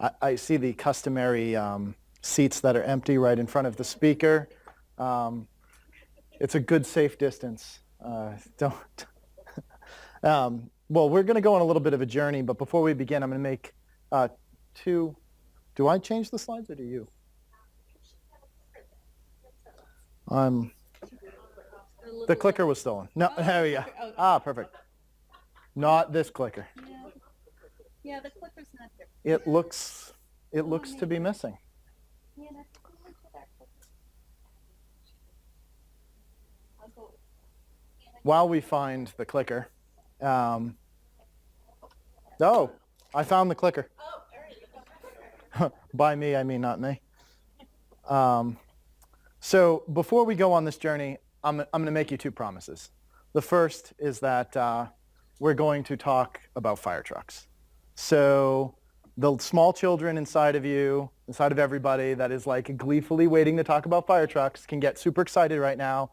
I see the customary seats that are empty right in front of the speaker. It's a good, safe distance. Don't. Well, we're going to go on a little bit of a journey, but before we begin, I'm going to make two. Do I change the slides or do you? The clicker was stolen. No, there we go. Ah, perfect. Not this clicker. Yeah, the clicker's not there. It looks to be missing. Yeah, that's that clicker. While we find the clicker, oh, I found the clicker. Oh, there you go. By me, I mean not me. So before we go on this journey, I'm going to make you two promises. The first is that we're going to talk about fire trucks. So the small children inside of you, inside of everybody that is like gleefully waiting to talk about fire trucks can get super excited right now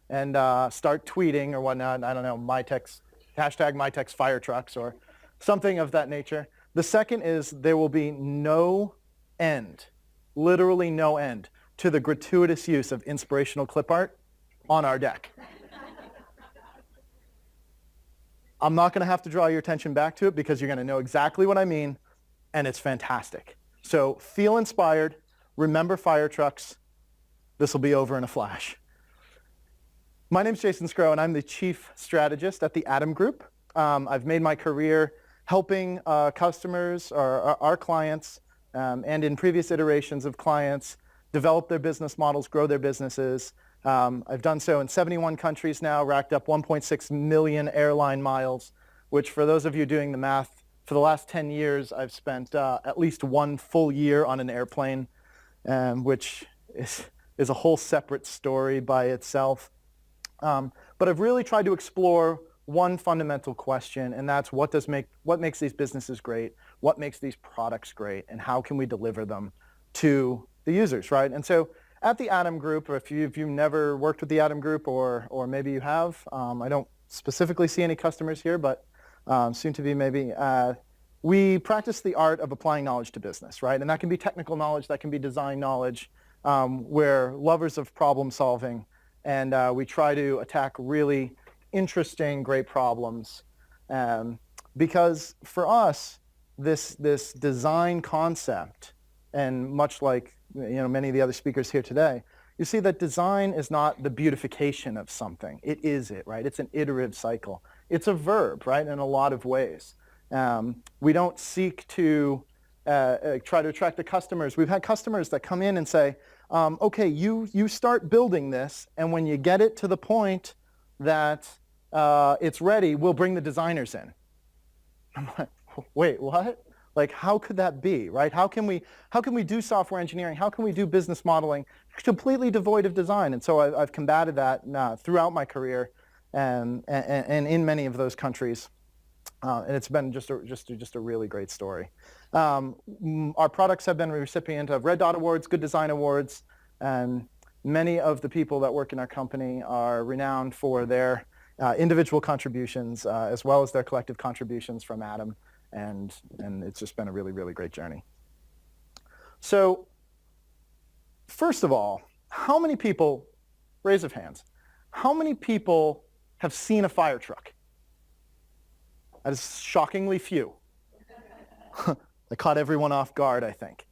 and start tweeting or whatnot. I don't know, MITX, hashtag MITX fire trucks or something of that nature. The second is there will be no end, literally no end, to the gratuitous use of inspirational clip art on our deck. I'm not going to have to draw your attention back to it because you're going to know exactly what I mean, and it's fantastic. So feel inspired. Remember fire trucks. This will be over in a flash. My name's Jason Sgro, and I'm the Chief Strategist at the Atom Group. I've made my career helping customers, or our clients, and in previous iterations of clients, develop their business models, grow their businesses. I've done so in 71 countries now, racked up 1.6 million airline miles, which for those of you doing the math, for the last 10 years, I've spent at least one full year on an airplane, which is a whole separate story by itself. But I've really tried to explore one fundamental question, and that's what makes these businesses great, what makes these products great, and how can we deliver them to the users, right? And so at the Atom Group, if you've never worked with the Atom Group, or maybe you have, I don't specifically see any customers here, but soon to be maybe, we practice the art of applying knowledge to business, right? And that can be technical knowledge, that can be design knowledge. We're lovers of problem solving, and we try to attack really interesting, great problems. Because for us, this design concept, and much like many of the other speakers here today, you see that design is not the beautification of something. It is it, right? It's an iterative cycle. It's a verb, right, in a lot of ways. We don't seek to try to attract the customers. We've had customers that come in and say, okay, you start building this, and when you get it to the point that it's ready, we'll bring the designers in. I'm like, wait, what? Like, how could that be, right? How can we do software engineering? How can we do business modeling completely devoid of design? And so I've combated that throughout my career, and in many of those countries, and it's been just a really great story. Our products have been a recipient of Red Dot Awards, Good Design Awards, and many of the people that work in our company are renowned for their individual contributions as well as their collective contributions from Atom. And it's just been a really, really great journey. So first of all, how many people, raise of hands, how many people have seen a fire truck? That is shockingly few. I caught everyone off guard, I think,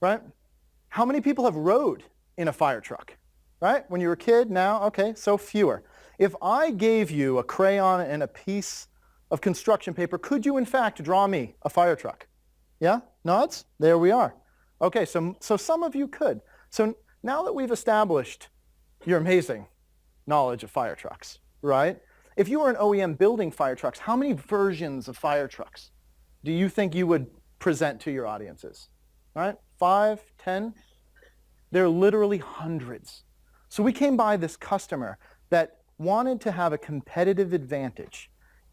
right? How many people have rode in a fire truck, right? When you were a kid, now, okay, so fewer. If I gave you a crayon and a piece of construction paper, could you in fact draw me a fire truck? Yeah? Nods? There we are. Okay, so some of you could. So now that we've established your amazing knowledge of fire trucks, right? If you were an OEM building fire trucks, how many versions of fire trucks do you think you would present to your audiences? Right? 5, 10? There are literally hundreds. So we came by this customer that wanted to have a competitive advantage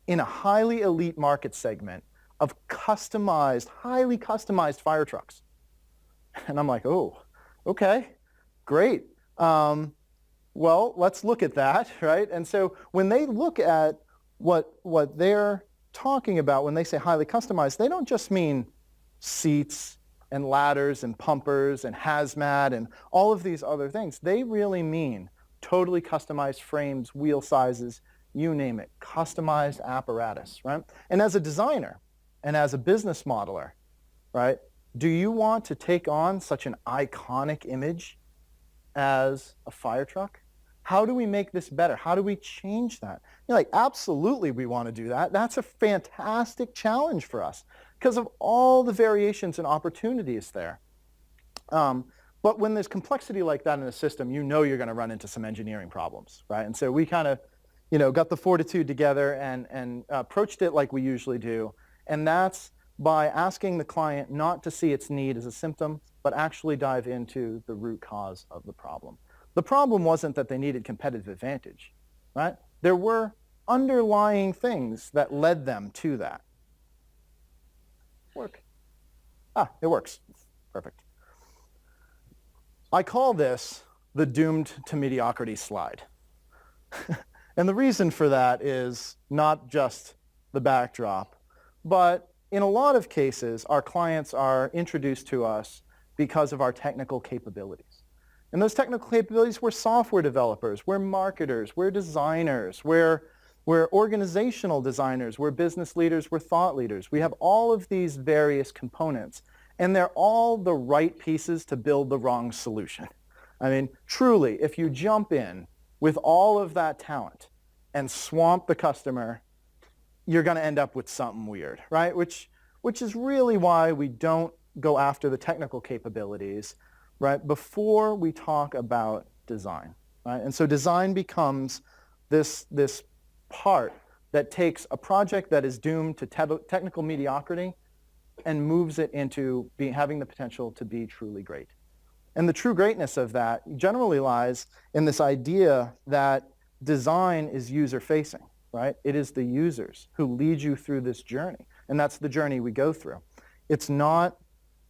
in a highly elite market segment of customized, highly customized fire trucks. And I'm like, oh, okay, great. Well, let's look at that, right? And so when they look at what they're talking about when they say highly customized, they don't just mean seats and ladders and pumpers and hazmat and all of these other things, they really mean totally customized frames, wheel sizes, you name it, customized apparatus, right? And as a designer and as a business modeler, right, do you want to take on such an iconic image as a fire truck? How do we make this better? How do we change that? You're like, absolutely we want to do that. That's a fantastic challenge for us because of all the variations and opportunities there. But when there's complexity like that in a system, you know you're going to run into some engineering problems, right? And so we kind of, got the fortitude together and approached it like we usually do. And that's by asking the client not to see its need as a symptom, but actually dive into the root cause of the problem. The problem wasn't that they needed competitive advantage, right? There were underlying things that led them to that. It works. Perfect. I call this the doomed to mediocrity slide. And the reason for that is not just the backdrop, but in a lot of cases, our clients are introduced to us because of our technical capabilities. And those technical capabilities, we're software developers, we're marketers, we're designers, we're organizational designers, we're business leaders, we're thought leaders. We have all of these various components, and they're all the right pieces to build the wrong solution. I mean, truly, if you jump in with all of that talent and swamp the customer, you're going to end up with something weird, right? Which is really why we don't go after the technical capabilities, right, before we talk about design, right? And so design becomes this part that takes a project that is doomed to technical mediocrity and moves it into having the potential to be truly great. And the true greatness of that generally lies in this idea that design is user-facing, right? It is the users who lead you through this journey, and that's the journey we go through. It's not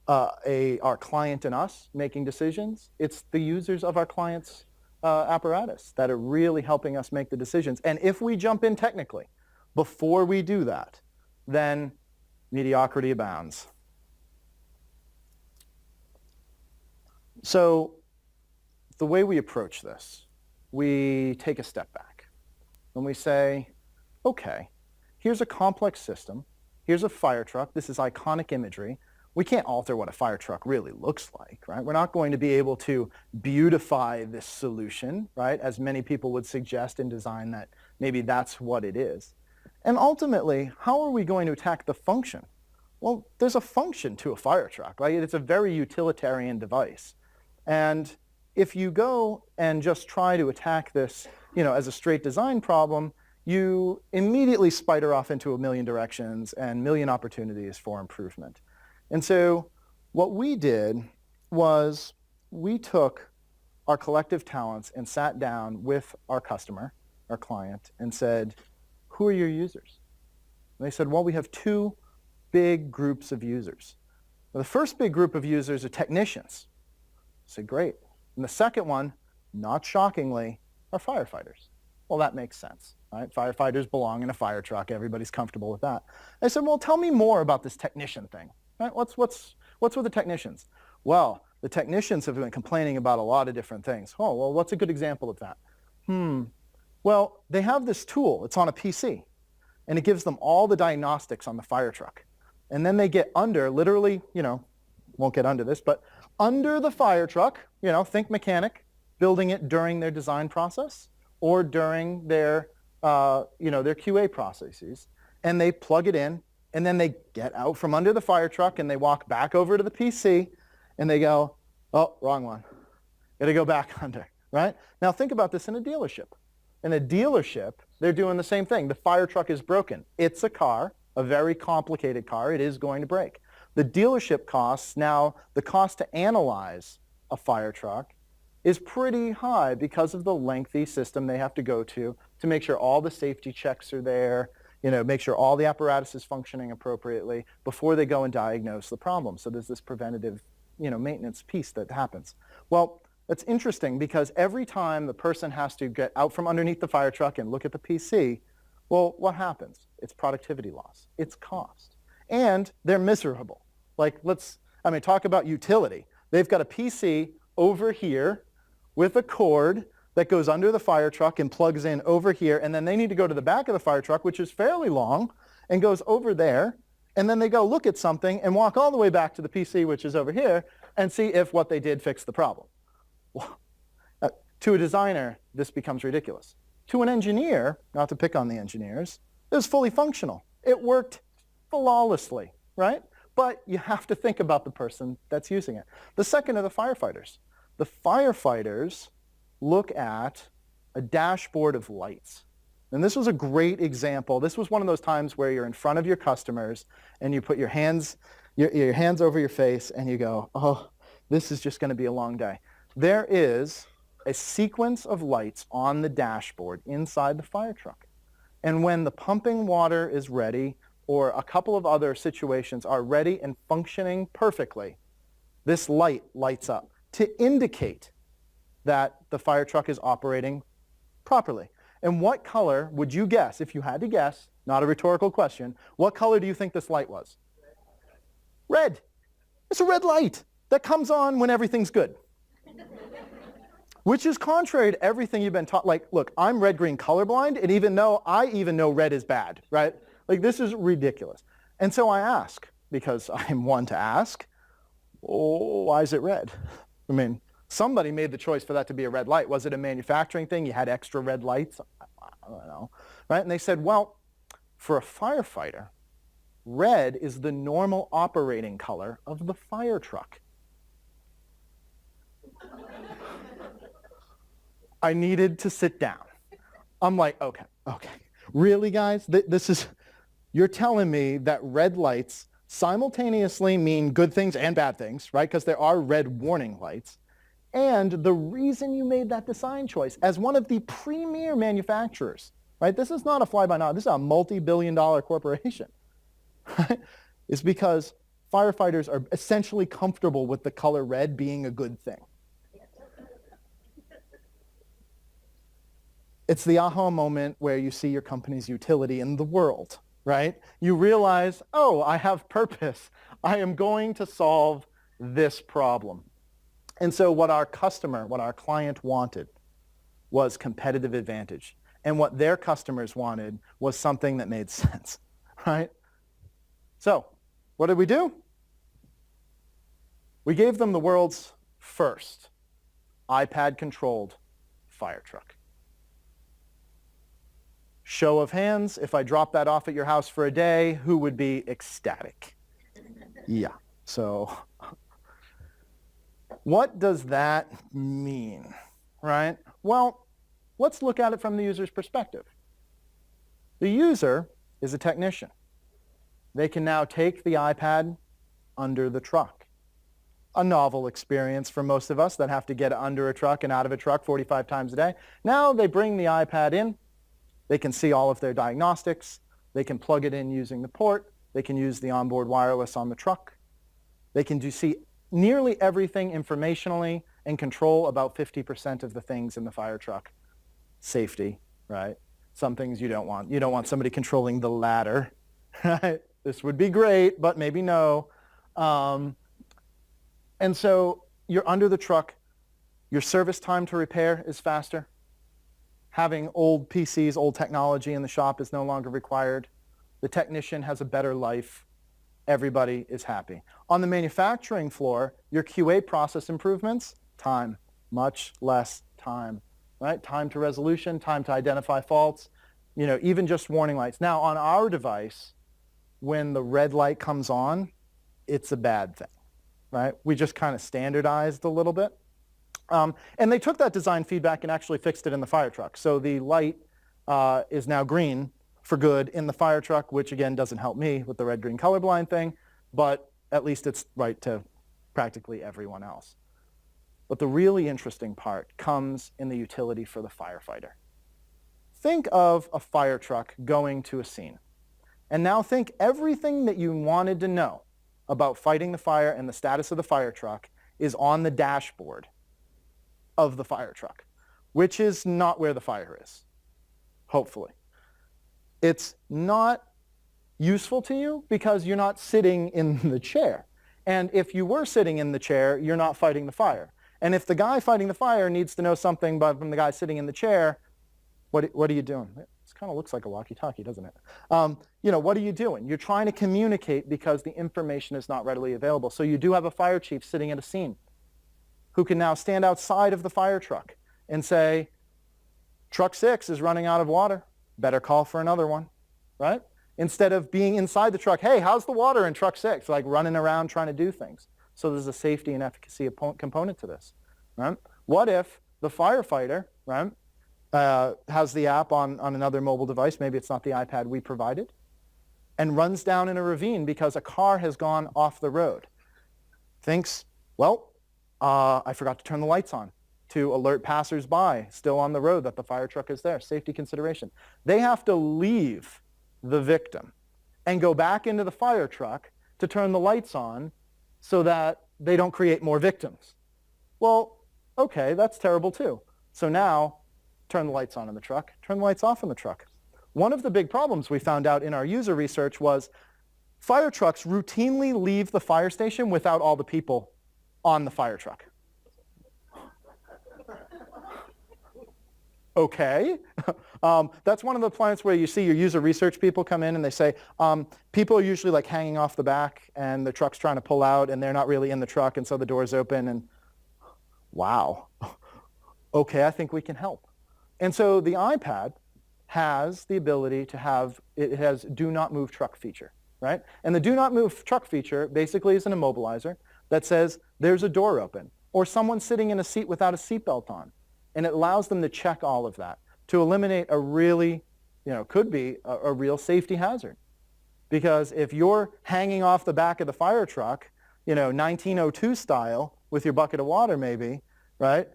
our client and us making decisions. It's the users of our client's apparatus that are really helping us make the decisions. And if we jump in technically before we do that, then mediocrity abounds. So the way we approach this, we take a step back and we say, okay, here's a complex system. Here's a fire truck. This is iconic imagery. We can't alter what a fire truck really looks like, right? We're not going to be able to beautify this solution, right? As many people would suggest in design that maybe that's what it is. And ultimately, how are we going to attack the function? Well, there's a function to a fire truck, right? It's a very utilitarian device. And if you go and just try to attack this, as a straight design problem, you immediately spider off into a million directions and million opportunities for improvement. And so what we did was we took our collective talents and sat down with our customer, our client, and said, who are your users? And they said, well, we have two big groups of users. Well, the first big group of users are technicians. I said, great. And the second one, not shockingly, are firefighters. Well, that makes sense, right? Firefighters belong in a fire truck. Everybody's comfortable with that. I said, well, tell me more about this technician thing. Right? What's with the technicians? Well, the technicians have been complaining about a lot of different things. Oh, well, what's a good example of that? Well, they have this tool. It's on a PC, and it gives them all the diagnostics on the fire truck. And then they get under, literally, won't get under this, but under the fire truck, think mechanic, building it during their design process or during their, their QA processes, and they plug it in. And then they get out from under the fire truck and they walk back over to the PC and they go, oh, wrong one. Got to go back under, right? Now think about this in a dealership. In a dealership, they're doing the same thing. The fire truck is broken. It's a car, a very complicated car. It is going to break. The dealership costs, now the cost to analyze a fire truck is pretty high because of the lengthy system they have to go to make sure all the safety checks are there, make sure all the apparatus is functioning appropriately before they go and diagnose the problem. So there's this preventative, maintenance piece that happens. Well, it's interesting because every time the person has to get out from underneath the fire truck and look at the PC, well, what happens? It's productivity loss. It's cost. And they're miserable. I mean, talk about utility. They've got a PC over here with a cord that goes under the fire truck and plugs in over here, and then they need to go to the back of the fire truck, which is fairly long, and goes over there, and then they go look at something and walk all the way back to the PC, which is over here, and see if what they did fixed the problem. Well, to a designer, this becomes ridiculous. To an engineer, not to pick on the engineers, it was fully functional. It worked flawlessly, right? But you have to think about the person that's using it. The second are the firefighters. The firefighters look at a dashboard of lights. And this was a great example. This was one of those times where you're in front of your customers and you put your hands over your face and you go, oh, this is just going to be a long day. There is a sequence of lights on the dashboard inside the fire truck. And when the pumping water is ready, or a couple of other situations are ready and functioning perfectly, this light lights up to indicate that the fire truck is operating properly. And what color would you guess, if you had to guess, not a rhetorical question, what color do you think this light was? Red. It's a red light that comes on when everything's good. Which is contrary to everything you've been taught. Like, look, I'm red-green colorblind, and even though I even know red is bad, right? Like, this is ridiculous. And so I ask, because I'm one to ask, oh, why is it red? I mean, somebody made the choice for that to be a red light. Was it a manufacturing thing? You had extra red lights? I don't know, right? And they said, well, for a firefighter, red is the normal operating color of the fire truck. I needed to sit down. I'm like, okay. Really, guys? This is, you're telling me that red lights simultaneously mean good things and bad things, right? Because there are red warning lights. And the reason you made that design choice as one of the premier manufacturers, right? This is not a fly-by-night, this is a multi-billion-dollar corporation, right? Is because firefighters are essentially comfortable with the color red being a good thing. It's the aha moment where you see your company's utility in the world, right? You realize, oh, I have purpose. I am going to solve this problem. And so what our client wanted was competitive advantage. And what their customers wanted was something that made sense, right? So what did we do? We gave them the world's first iPad-controlled fire truck. Show of hands, if I drop that off at your house for a day, who would be ecstatic? Yeah, so what does that mean, right? Well, let's look at it from the user's perspective. The user is a technician. They can now take the iPad under the truck. A novel experience for most of us that have to get under a truck and out of a truck 45 times a day. Now they bring the iPad in. They can see all of their diagnostics. They can plug it in using the port. They can use the onboard wireless on the truck. They can see nearly everything informationally and control about 50% of the things in the fire truck. Safety, right? Some things you don't want. You don't want somebody controlling the ladder, right? This would be great, but maybe no. And so you're under the truck. Your service time to repair is faster. Having old PCs, old technology in the shop is no longer required. The technician has a better life. Everybody is happy. On the manufacturing floor, your QA process improvements, time, much less time, right? Time to resolution, time to identify faults, even just warning lights. Now, on our device, when the red light comes on, it's a bad thing, right? We just kind of standardized a little bit. And they took that design feedback and actually fixed it in the fire truck. So the light is now green for good in the fire truck, which again doesn't help me with the red-green colorblind thing, but at least it's right to practically everyone else. But the really interesting part comes in the utility for the firefighter. Think of a fire truck going to a scene. And now think everything that you wanted to know about fighting the fire and the status of the fire truck is on the dashboard of the fire truck, which is not where the fire is, hopefully. It's not useful to you because you're not sitting in the chair. And if you were sitting in the chair, you're not fighting the fire. And if the guy fighting the fire needs to know something from the guy sitting in the chair, what are you doing? This kind of looks like a walkie-talkie, doesn't it? What are you doing? You're trying to communicate because the information is not readily available. So you do have a fire chief sitting at a scene who can now stand outside of the fire truck and say, truck 6 is running out of water. Better call for another one, right? Instead of being inside the truck, hey, how's the water in truck 6? Like running around trying to do things. So there's a safety and efficacy component to this, right? What if the firefighter, right, has the app on another mobile device, maybe it's not the iPad we provided, and runs down in a ravine because a car has gone off the road. Thinks, well, I forgot to turn the lights on to alert passersby still on the road that the fire truck is there. Safety consideration. They have to leave the victim and go back into the fire truck to turn the lights on so that they don't create more victims. Well, okay, that's terrible too. So now, turn the lights on in the truck, turn the lights off in the truck. One of the big problems we found out in our user research was fire trucks routinely leave the fire station without all the people on the fire truck. Okay. That's one of the plants where you see your user research people come in and they say, people are usually like hanging off the back and the truck's trying to pull out and they're not really in the truck and so the door's open and wow. Okay, I think we can help. And so the iPad has the ability to have, it has do not move truck feature, right? And the do not move truck feature basically is an immobilizer that says there's a door open or someone sitting in a seat without a seatbelt on. And it allows them to check all of that to eliminate a really, could be a real safety hazard. Because if you're hanging off the back of the fire truck, 1902 style with your bucket of water maybe, right?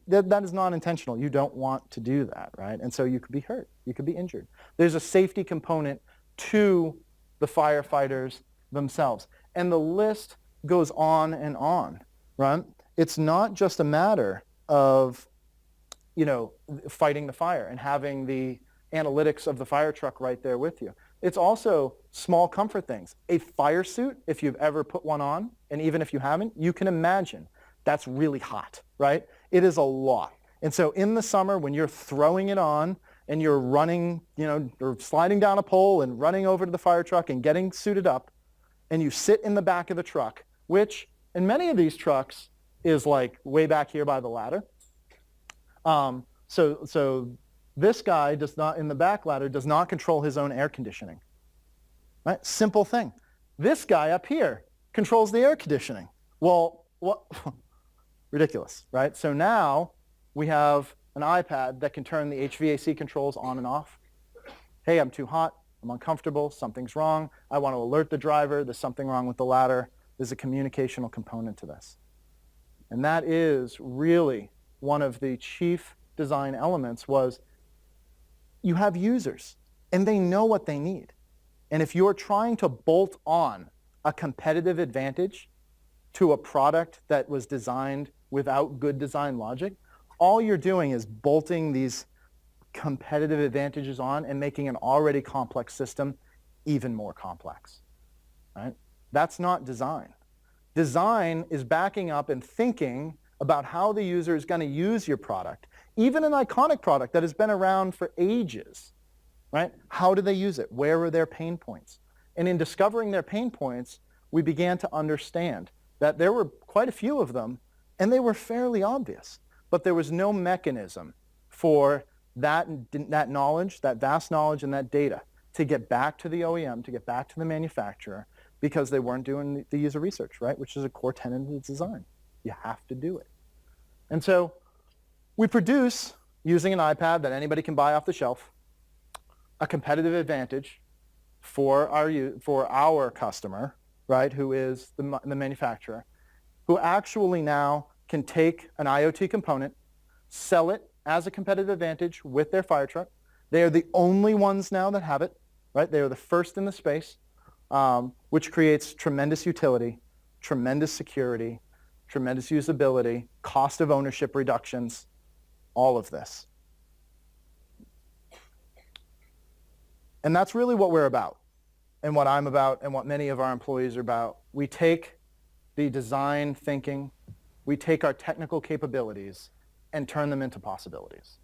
That is not intentional. You don't want to do that, right? And so you could be hurt. You could be injured. There's a safety component to the firefighters themselves. And the list goes on and on, right? It's not just a matter of, fighting the fire and having the analytics of the fire truck right there with you. It's also small comfort things. A fire suit, if you've ever put one on, and even if you haven't, you can imagine that's really hot, right? It is a lot. And so in the summer when you're throwing it on and you're running, or sliding down a pole and running over to the fire truck and getting suited up, and you sit in the back of the truck, which in many of these trucks is like way back here by the ladder. So this guy does not, in the back ladder, does not control his own air conditioning. Right? Simple thing. This guy up here controls the air conditioning. Well, what? Ridiculous, right? So now we have an iPad that can turn the HVAC controls on and off. Hey, I'm too hot. I'm uncomfortable. Something's wrong. I want to alert the driver. There's something wrong with the ladder. There's a communicational component to this. And that is really one of the chief design elements was you have users and they know what they need. And if you're trying to bolt on a competitive advantage to a product that was designed without good design logic, all you're doing is bolting these competitive advantages on and making an already complex system even more complex, right? That's not design. Design is backing up and thinking about how the user is going to use your product, even an iconic product that has been around for ages, right? How do they use it? Where are their pain points? And in discovering their pain points, we began to understand that there were quite a few of them, and they were fairly obvious, but there was no mechanism for that knowledge, that vast knowledge and that data to get back to the OEM, to get back to the manufacturer, because they weren't doing the user research, right? Which is a core tenet of design. You have to do it. And so we produce, using an iPad that anybody can buy off the shelf, a competitive advantage for our customer, right, who is the manufacturer, who actually now can take an IoT component, sell it as a competitive advantage with their fire truck. They are the only ones now that have it, right? They are the first in the space, which creates tremendous utility, tremendous security, tremendous usability, cost of ownership reductions, all of this. And that's really what we're about, and what I'm about, and what many of our employees are about. We take the design thinking, we take our technical capabilities and turn them into possibilities.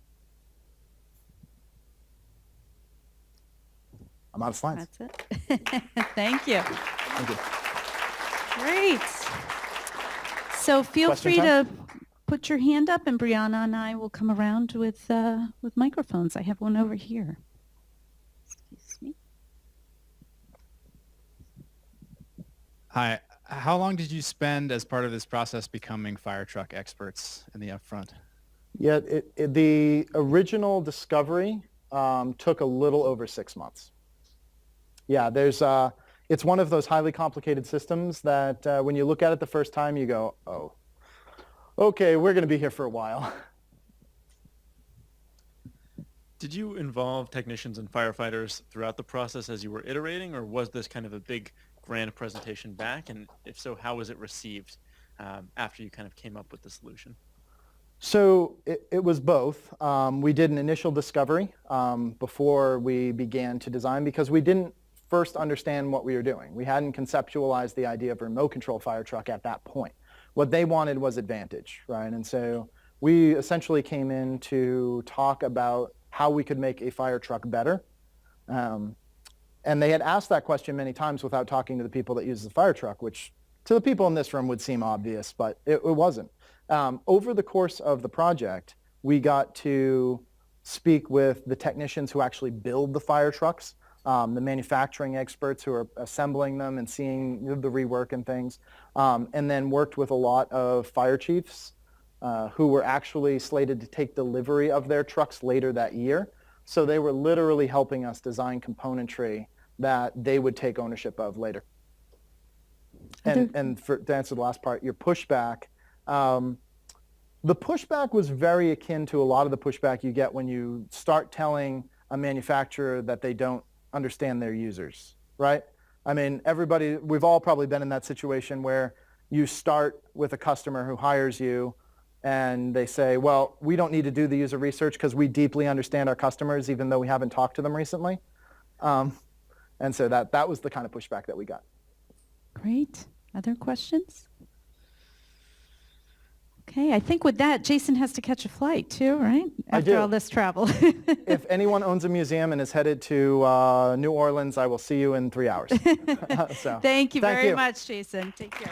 I'm out of slides. That's it. Thank you. Thank you. Great. So feel Question free time? to put your hand up, and Brianna and I will come around with microphones. I have one over here. Excuse me. Hi. How long did you spend as part of this process becoming fire truck experts in the upfront? Yeah, the original discovery took a little over 6 months. Yeah, it's one of those highly complicated systems that when you look at it the first time, you go, oh, okay, we're going to be here for a while. Did you involve technicians and firefighters throughout the process as you were iterating, or was this kind of a big grand presentation back? And if so, how was it received after you kind of came up with the solution? So it was both. We did an initial discovery before we began to design because we didn't first understand what we were doing. We hadn't conceptualized the idea of a remote control fire truck at that point. What they wanted was advantage, right? And so we essentially came in to talk about how we could make a fire truck better. And they had asked that question many times without talking to the people that use the fire truck, which to the people in this room would seem obvious, but it wasn't. Over the course of the project, we got to speak with the technicians who actually build the fire trucks, the manufacturing experts who are assembling them and seeing the rework and things, and then worked with a lot of fire chiefs who were actually slated to take delivery of their trucks later that year. So they were literally helping us design componentry that they would take ownership of later. And to answer the last part, your pushback, the pushback was very akin to a lot of the pushback you get when you start telling a manufacturer that they don't understand their users, right? I mean, we've all probably been in that situation where you start with a customer who hires you and they say, well, we don't need to do the user research because we deeply understand our customers even though we haven't talked to them recently. And so that was the kind of pushback that we got. Great. Other questions? Okay, I think with that, Jason has to catch a flight too, right? After all this travel. If anyone owns a museum and is headed to New Orleans, I will see you in 3 hours. Thank you very much, Jason. Take care.